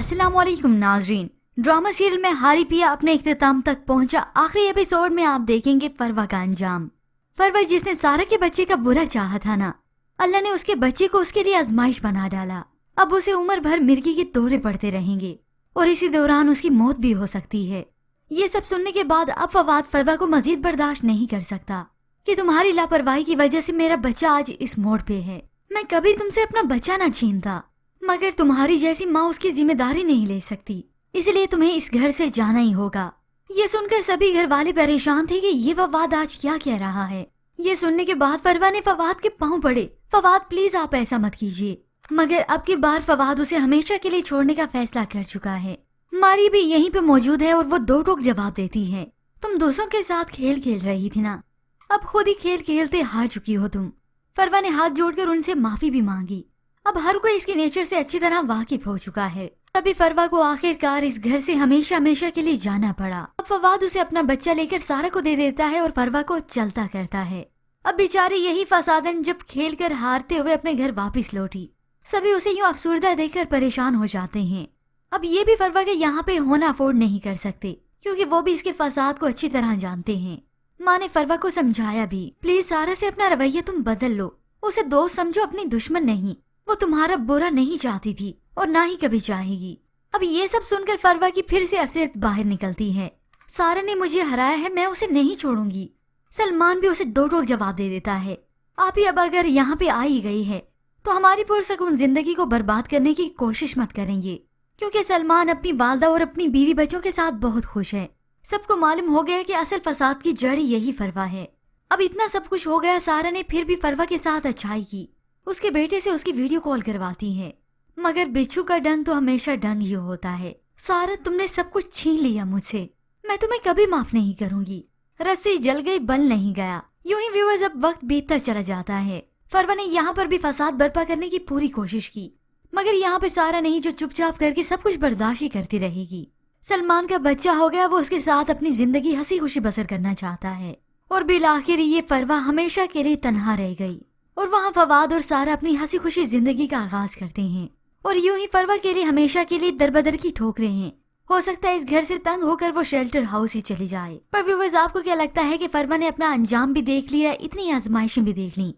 अस्सलाम वालेकुम नाजरीन। ड्रामा सीरियल में हारी पिया अपने इख्तिताम तक पहुंचा। आखिरी एपिसोड में आप देखेंगे फरवा का अंजाम। फरवा जिसने सारा के बच्चे का बुरा चाहा था ना, अल्लाह ने उसके बच्चे को उसके लिए आजमाइश बना डाला। अब उसे उम्र भर मिर्गी के दौरे पड़ते रहेंगे और इसी दौरान उसकी मौत भी हो सकती है। ये सब सुनने के बाद अब फवाद फरवा को मजीद बर्दाश्त नहीं कर सकता कि तुम्हारी लापरवाही की वजह से मेरा बच्चा आज इस मोड़ पे है। मैं कभी तुमसे अपना बच्चा ना छीनता, मगर तुम्हारी जैसी माँ उसकी जिम्मेदारी नहीं ले सकती, इसलिए तुम्हें इस घर से जाना ही होगा। ये सुनकर सभी घर वाले परेशान थे कि ये फवाद आज क्या कह रहा है। ये सुनने के बाद फरवा ने फवाद के पांव पड़े। फवाद प्लीज आप ऐसा मत कीजिए। मगर अब की बार फवाद उसे हमेशा के लिए छोड़ने का फैसला कर चुका है। मारी भी यहीं पे मौजूद है और वो दो टोक जवाब देती है। तुम दूसरों के साथ खेल खेल रही थी ना, अब खुद ही खेल खेलते हार चुकी हो तुम। फरवा ने हाथ जोड़कर उनसे माफी भी मांगी। अब हर कोई इसके नेचर से अच्छी तरह वाकिफ हो चुका है। तभी फरवा को आखिरकार इस घर से हमेशा हमेशा के लिए जाना पड़ा। अब फवाद उसे अपना बच्चा लेकर सारा को दे देता है और फरवा को चलता करता है। अब बेचारी यही फसादन जब खेल कर हारते हुए अपने घर वापस लौटी, सभी उसे यूं अफसुर्दा देखकर परेशान हो जाते हैं। अब ये भी फरवा के यहाँ पे होना अफोर्ड नहीं कर सकते, क्योंकि वो भी इसके फसाद को अच्छी तरह जानते हैं। माँ ने फरवा को समझाया भी, प्लीज सारा से अपना रवैया तुम बदल लो, उसे दोस्त समझो, अपनी दुश्मन नहीं। वो तुम्हारा बुरा नहीं चाहती थी और ना ही कभी चाहेगी। अब ये सब सुनकर फरवा की फिर से असलियत बाहर निकलती है। सारा ने मुझे हराया है, मैं उसे नहीं छोड़ूंगी। सलमान भी उसे दो टोक जवाब दे देता है, आप ही अब अगर यहाँ पे आ ही गई है तो हमारी पुरसकून जिंदगी को बर्बाद करने की कोशिश मत करेंगे, क्योंकि सलमान अपनी वालदा और अपनी बीवी बच्चों के साथ बहुत खुश है। सबको मालूम हो गया कि असल फसाद की जड़ यही फरवा है। अब इतना सब कुछ हो गया, सारा ने फिर भी फरवा के साथ अच्छाई की। उसके बेटे से उसकी वीडियो कॉल करवाती है। मगर बिच्छू का डंग तो हमेशा डंग ही होता है। सारा, तुमने सब कुछ छीन लिया मुझसे, मैं तुम्हें कभी माफ नहीं करूंगी। रस्सी जल गई, बल नहीं गया। यूं ही व्यूअर्स अब वक्त बीतता चला जाता है। फरवा ने यहाँ पर भी फसाद बर्पा करने की पूरी कोशिश की, मगर यहाँ पे सारा नहीं जो चुपचाप करके सब कुछ बर्दाश्त ही करती रहेगी। सलमान का बच्चा हो गया, वो उसके साथ अपनी जिंदगी हंसी खुशी बसर करना चाहता है और बिलाखिर ये फरवा हमेशा के लिए तन्हा रह गई। और वहाँ फवाद और सारा अपनी हंसी खुशी जिंदगी का आगाज करते हैं। और यूं ही फरवा के लिए हमेशा के लिए दरबदर की ठोकरें हैं। हो सकता है इस घर से तंग होकर वो शेल्टर हाउस ही चली जाए। पर व्यूअर्स, आपको क्या लगता है कि फरवा ने अपना अंजाम भी देख लिया, इतनी आजमाइशें भी देख ली,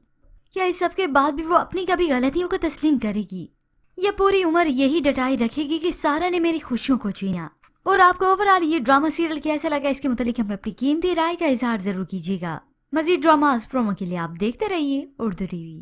क्या इस सब के बाद भी वो अपनी कभी गलतियों को तस्लीम करेगी, या पूरी उम्र यही डटाई रखेगी कि सारा ने मेरी खुशियों को छीना? और आपको ओवरऑल ये ड्रामा सीरियल कैसा लगा, इसके मुतालिक हमें अपनी कीमती राय का इजहार जरूर कीजिएगा। मजीद ड्रामास प्रोमो के लिए आप देखते रहिए उर्दू टीवी।